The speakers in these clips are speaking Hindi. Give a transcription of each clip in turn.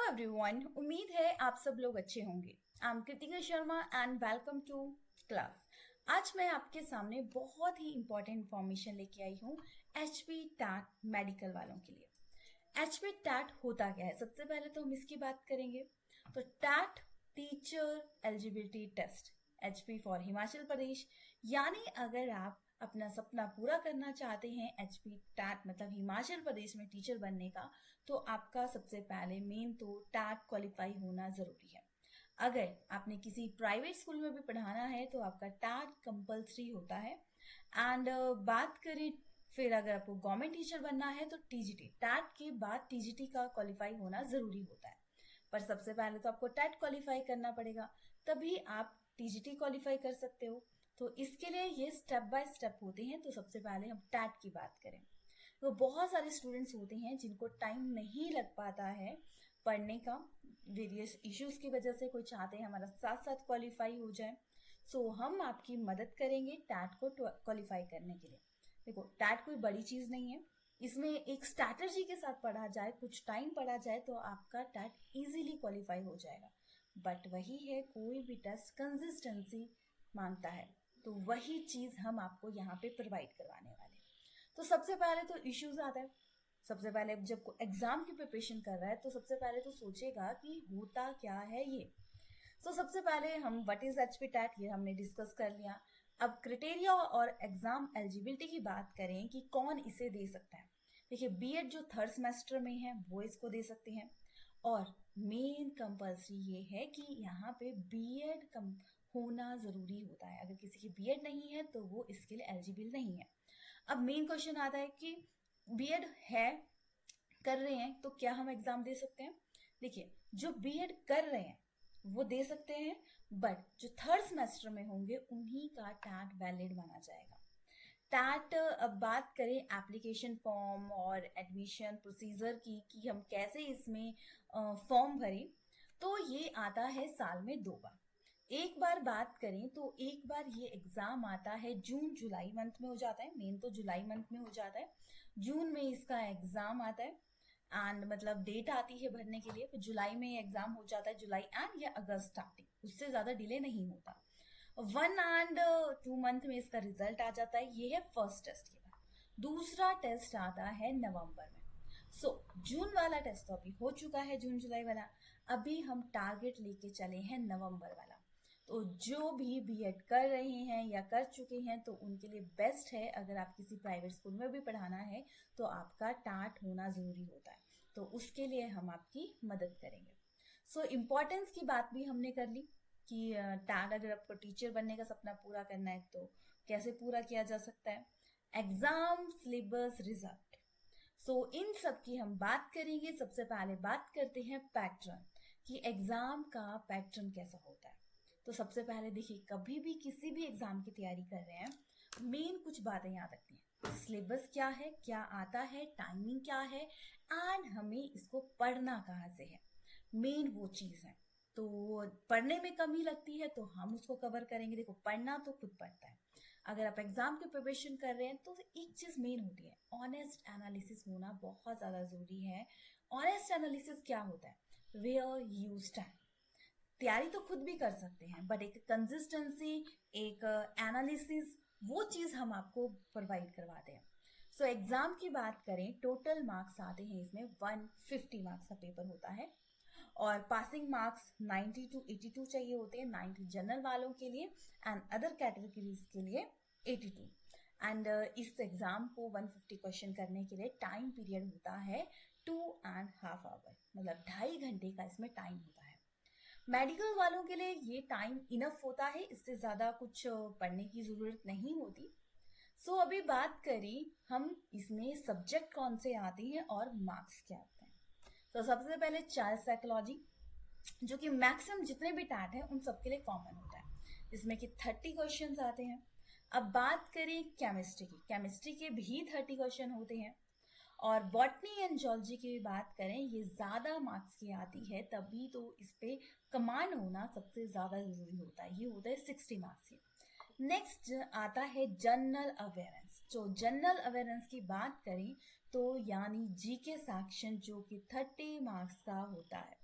एवरीवन, उम्मीद है आप सब लोग अच्छे होंगे। I am Kritika Sharma and welcome to class. आज मैं आपके सामने बहुत ही इंपॉर्टेंट इंफॉर्मेशन लेके आई हूँ एचपी टैट मेडिकल वालों के लिए। एचपी टैट होता क्या है, सबसे पहले तो हम इसकी बात करेंगे। तो TET teacher eligibility test, HP for Himachal Pradesh. यानी अगर आप अपना सपना पूरा करना चाहते हैं एचपी टैट मतलब हिमाचल प्रदेश में टीचर बनने का, तो आपका सबसे पहले मेन तो टैट क्वालिफाई होना जरूरी है। अगर आपने किसी प्राइवेट स्कूल में भी पढ़ाना है तो आपका टैट कंपलसरी होता है। एंड बात करें फिर अगर आपको गवर्नमेंट टीचर बनना है तो टीजीटी, टैट के बाद टीजीटी का क्वालिफाई होना जरूरी होता है। पर सबसे पहले तो आपको टैट क्वालिफाई करना पड़ेगा, तभी आप टीजीटी क्वालिफाई कर सकते हो। तो इसके लिए ये स्टेप बाय स्टेप होते हैं। तो सबसे पहले हम टैट की बात करें तो बहुत सारे स्टूडेंट्स होते हैं जिनको टाइम नहीं लग पाता है पढ़ने का, वेरियस इश्यूज की वजह से। कोई चाहते हैं हमारा साथ साथ क्वालिफाई हो जाए, सो हम आपकी मदद करेंगे टैट को क्वालिफाई करने के लिए। देखो, टैट कोई बड़ी चीज नहीं है, इसमें एक स्ट्रैटेजी के साथ पढ़ा जाए, कुछ टाइम पढ़ा जाए तो आपका टैट इजीली क्वालिफाई हो जाएगा। बट वही है, कोई भी टेस्ट कंसिस्टेंसी मांगता है, तो वही चीज हम आपको यहाँ पे प्रोवाइड करवाने वाले हैं। तो सबसे पहले तो इश्यूज आता है। सबसे पहले जब एग्जाम की प्रिपरेशन कर रहा है तो सबसे पहले तो सोचेगा कि होता क्या है ये। सो सबसे पहले हम व्हाट इज एचपी टैट, ये हमने डिस्कस कर लिया। अब क्राइटेरिया और एग्जाम एलिजिबिलिटी की बात करें कि कौन इसे दे सकता है। देखिए, बीएड जो थर्ड सेमेस्टर में है वो इसको दे सकते हैं, और मेन कंपल्सरी ये है कि यहाँ पे बीएड होना जरूरी होता है। अगर किसी की बीएड नहीं है तो वो इसके लिए एलिजिबल नहीं है। अब मेन क्वेश्चन आता है कि बीएड है, कर रहे हैं, तो क्या हम एग्जाम दे सकते हैं। देखिए, जो बीएड कर रहे हैं वो दे सकते हैं, बट जो थर्ड सेमेस्टर में होंगे उन्हीं का टैट वैलिड माना जाएगा। टैट, अब बात करें एप्लीकेशन फॉर्म और एडमिशन प्रोसीजर की कि हम कैसे इसमें फॉर्म भरें, तो ये आता है साल में 2 बार। एक बार बात करें तो एक बार ये एग्जाम आता है जून जुलाई मंथ में हो जाता है, मेन तो जुलाई मंथ में हो जाता है। जून में इसका एग्जाम आता है एंड मतलब डेट आती है भरने के लिए, फिर जुलाई में एग्जाम हो जाता है, जुलाई एंड या अगस्त स्टार्टिंग, उससे ज्यादा डिले नहीं होता। 1 एंड 2 मंथ में इसका रिजल्ट आ जाता है। ये है फर्स्ट टेस्ट के बाद। दूसरा टेस्ट आता है नवंबर में। जून वाला टेस्ट तो अभी हो चुका है, जून जुलाई वाला। अभी हम टारगेट लेके चले हैं नवंबर वाला। तो जो भी बीएड कर रहे हैं या कर चुके हैं तो उनके लिए बेस्ट है, अगर आप किसी प्राइवेट स्कूल में भी पढ़ाना है तो आपका टैट होना जरूरी होता है, तो उसके लिए हम आपकी मदद करेंगे। इम्पोर्टेंस की बात भी हमने कर ली कि टैट अगर आपको टीचर बनने का सपना पूरा करना है तो कैसे पूरा किया जा सकता है। एग्जाम, सिलेबस, रिजल्ट, इन सब की हम बात करेंगे। सबसे पहले बात करते हैं पैटर्न, कि एग्जाम का पैटर्न कैसा होता है। तो सबसे पहले देखिए, कभी भी किसी भी एग्जाम की तैयारी कर रहे हैं, मेन कुछ बातें याद रखनी है। सिलेबस क्या है, क्या आता है, टाइमिंग क्या है, एंड हमें इसको पढ़ना कहाँ से है, मेन वो चीज है। तो पढ़ने में कमी लगती है तो हम उसको कवर करेंगे। देखो, पढ़ना तो खुद पढ़ता है। अगर आप एग्जाम की प्रिपरेशन कर रहे हैं तो एक चीज मेन होती है, ऑनेस्ट एनालिसिस होना बहुत ज्यादा जरूरी है। ऑनेस्ट एनालिसिस क्या होता है, वेयर यू स्टैंड। तैयारी तो खुद भी कर सकते हैं, बट एक कंसिस्टेंसी, एक एनालिसिस, वो चीज हम आपको प्रोवाइड करवाते हैं। एग्जाम की बात करें, टोटल मार्क्स आते हैं इसमें 150 मार्क्स का पेपर होता है, और पासिंग मार्क्स 90 to 82 चाहिए होते हैं। 90 जनरल वालों के लिए एंड अदर कैटेगरीज के लिए 82। एंड इस एग्जाम को 150 क्वेश्चन करने के लिए टाइम पीरियड होता है 2.5 आवर, मतलब 2.5 घंटे का इसमें टाइम होता है। मेडिकल वालों के लिए ये टाइम इनफ होता है, इससे ज्यादा कुछ पढ़ने की जरूरत नहीं होती। अभी बात करें हम इसमें सब्जेक्ट कौन से आते हैं और मार्क्स क्या आते हैं। सबसे पहले चाइल्ड साइकोलॉजी, जो कि मैक्सिमम जितने भी टैट हैं उन सबके लिए कॉमन होता है, जिसमें कि 30 क्वेश्चंस आते हैं। अब बात करें केमिस्ट्री की, केमिस्ट्री के भी 30 क्वेश्चन होते हैं। और बॉटनी एंड जूलॉजी की बात करें, ये ज्यादा मार्क्स की आती है, तभी तो इस पे कमांड होना सबसे ज्यादा जरूरी होता है, ये होता है 60 मार्क्स की। नेक्स्ट आता है जनरल अवेयरेंस। जो जनरल अवेयरेंस की बात करें तो यानी जीके सेक्शन, जो कि 30 मार्क्स का होता है।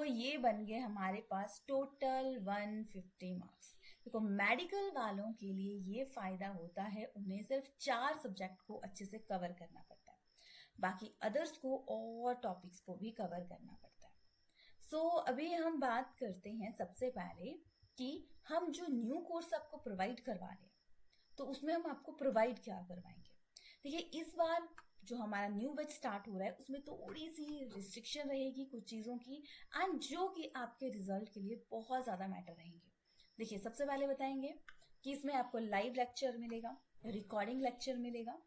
ये बन गए हमारे पास टोटल 150 मार्क्स। देखो मेडिकल वालों के लिए ये फायदा होता है, उन्हें सिर्फ 4 सब्जेक्ट को अच्छे से कवर करना पड़ता है, बाकी अदर्स को और टॉपिक्स को भी कवर करना पड़ता है। अभी हम बात करते हैं सबसे पहले कि हम जो न्यू कोर्स आपको प्रोवाइड करवा रहे हैं तो उसमें हम आपको प्रोवाइड क्या करवाएंगे। देखिए इस बार जो हमारा न्यू बैच स्टार्ट हो रहा है उसमें थोड़ी सी रिस्ट्रिक्शन रहेगी कुछ चीज़ों की, एंड जो कि आपके रिजल्ट के लिए बहुत ज़्यादा मैटर रहेंगे। देखिए सबसे पहले बताएंगे कि इसमें आपको लाइव लेक्चर मिलेगा, रिकॉर्डिंग लेक्चर मिलेगा,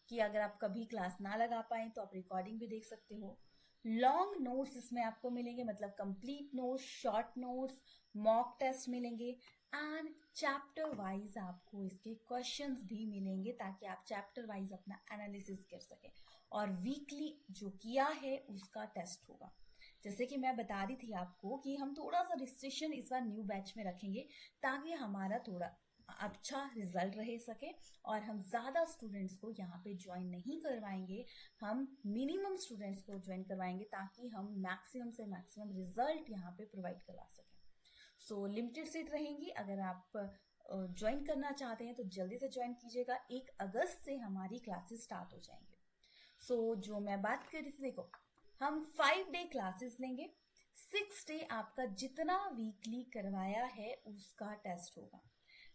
कि अगर आप कभी क्लास ना लगा पाए तो आप रिकॉर्डिंग भी देख सकते हो। लॉन्ग नोट्स इसमें आपको मिलेंगे, मतलब complete notes, short notes, mock test मिलेंगे, एंड चैप्टर वाइज आपको इसके क्वेश्चंस भी मिलेंगे ताकि आप चैप्टर वाइज अपना एनालिसिस कर सकें। और वीकली जो किया है उसका टेस्ट होगा। जैसे कि मैं बता रही थी आपको कि हम थोड़ा सा रिस्ट्रिक्शन इस बार न्यू बैच में रखेंगे ताकि हमारा थोड़ा अच्छा रिजल्ट रह सके, और हम ज़्यादा स्टूडेंट्स को यहाँ पे ज्वाइन नहीं करवाएंगे, हम मिनिमम स्टूडेंट्स को ज्वाइन करवाएंगे ताकि हम मैक्सिमम से मैक्सिमम रिजल्ट यहाँ पे प्रोवाइड करवा सकें। लिमिटेड सीट रहेंगी। अगर आप ज्वाइन करना चाहते हैं तो जल्दी से ज्वाइन कीजिएगा। 1 अगस्त से हमारी क्लासेस स्टार्ट हो जाएंगे। जो मैं बात कर रही थी, देखो हम 5 डे क्लासेस लेंगे, 6 डे आपका जितना वीकली करवाया है उसका टेस्ट होगा।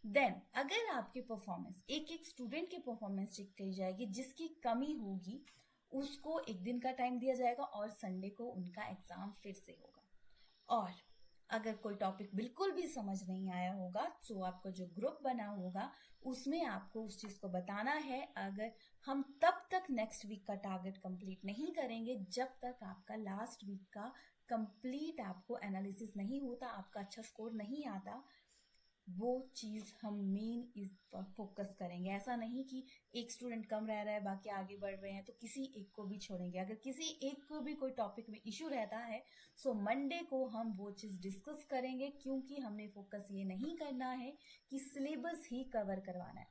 देन अगर आपकी परफॉर्मेंस, एक एक स्टूडेंट की परफॉर्मेंस चेक की जाएगी, जिसकी कमी होगी उसको 1 दिन का टाइम दिया जाएगा और संडे को उनका एग्जाम फिर से होगा। और अगर कोई टॉपिक बिल्कुल भी समझ नहीं आया होगा तो आपका जो ग्रुप बना होगा उसमें आपको उस चीज़ को बताना है। अगर हम तब तक नेक्स्ट वीक का टारगेट कंप्लीट नहीं करेंगे जब तक आपका लास्ट वीक का कंप्लीट आपको एनालिसिस नहीं होता, आपका अच्छा स्कोर नहीं आता, वो चीज़ हम मेन इस पर फोकस करेंगे। ऐसा नहीं कि एक स्टूडेंट कम रह रहा है बाकी आगे बढ़ रहे हैं तो किसी एक को भी छोड़ेंगे। अगर किसी एक को भी कोई टॉपिक में इशू रहता है मंडे को हम वो चीज़ डिस्कस करेंगे, क्योंकि हमने फोकस ये नहीं करना है कि सिलेबस ही कवर करवाना है।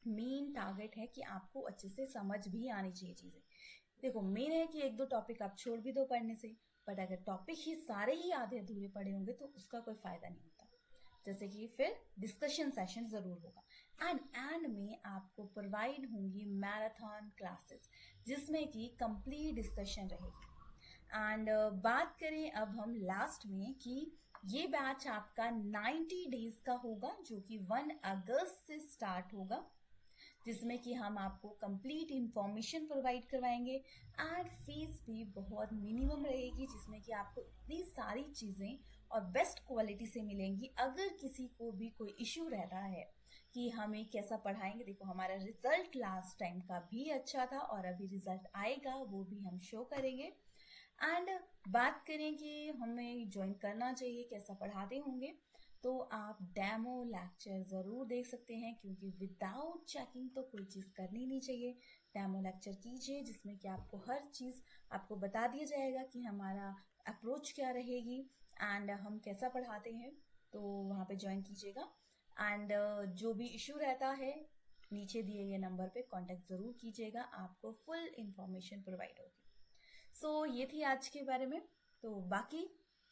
मेन टारगेट है कि आपको अच्छे से समझ भी आनी चाहिए चीज़ें। देखो मेन है कि 1-2 टॉपिक आप छोड़ भी दो पढ़ने से, बट अगर टॉपिक ही सारे ही आधे अधूरे पड़े होंगे तो उसका कोई फायदा नहीं होता। जैसे कि फिर डिस्कशन सेशन जरूर होगा। एंड में आपको प्रोवाइड होंगी मैराथन क्लासेस जिसमें कि कंप्लीट डिस्कशन रहेगी। एंड बात करें अब हम लास्ट में कि ये बैच आपका 90 डेज का होगा जो कि 1 अगस्त से स्टार्ट होगा, जिसमें कि हम आपको कंप्लीट इंफॉर्मेशन प्रोवाइड करवाएंगे, एंड फीस भी बहुत मिनिमम रहेगी, जिसमें कि आपको इतनी सारी चीज़ें और बेस्ट क्वालिटी से मिलेंगी। अगर किसी को भी कोई इश्यू रहता है कि हमें कैसा पढ़ाएंगे, देखो हमारा रिजल्ट लास्ट टाइम का भी अच्छा था और अभी रिजल्ट आएगा वो भी हम शो करेंगे। एंड बात करें कि हमें ज्वाइन करना चाहिए, कैसा पढ़ाते होंगे, तो आप डेमो लेक्चर ज़रूर देख सकते हैं, क्योंकि विदाउट चेकिंग तो कोई चीज़ करनी नहीं चाहिए। डेमो लेक्चर कीजिए जिसमें कि आपको हर चीज़ आपको बता दिया जाएगा कि हमारा अप्रोच क्या रहेगी एंड हम कैसा पढ़ाते हैं, तो वहाँ पे ज्वाइन कीजिएगा। एंड जो भी इशू रहता है नीचे दिए गए नंबर पे कांटेक्ट ज़रूर कीजिएगा, आपको फुल इंफॉर्मेशन प्रोवाइड होगी। ये थी आज के बारे में। तो बाकी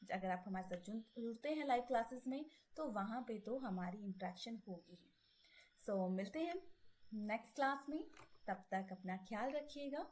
अगर आप हमारे साथ जुड़ते हैं लाइव क्लासेस में तो वहाँ पे तो हमारी इंटरेक्शन होगी ही। मिलते हैं नेक्स्ट क्लास में, तब तक अपना ख्याल रखिएगा।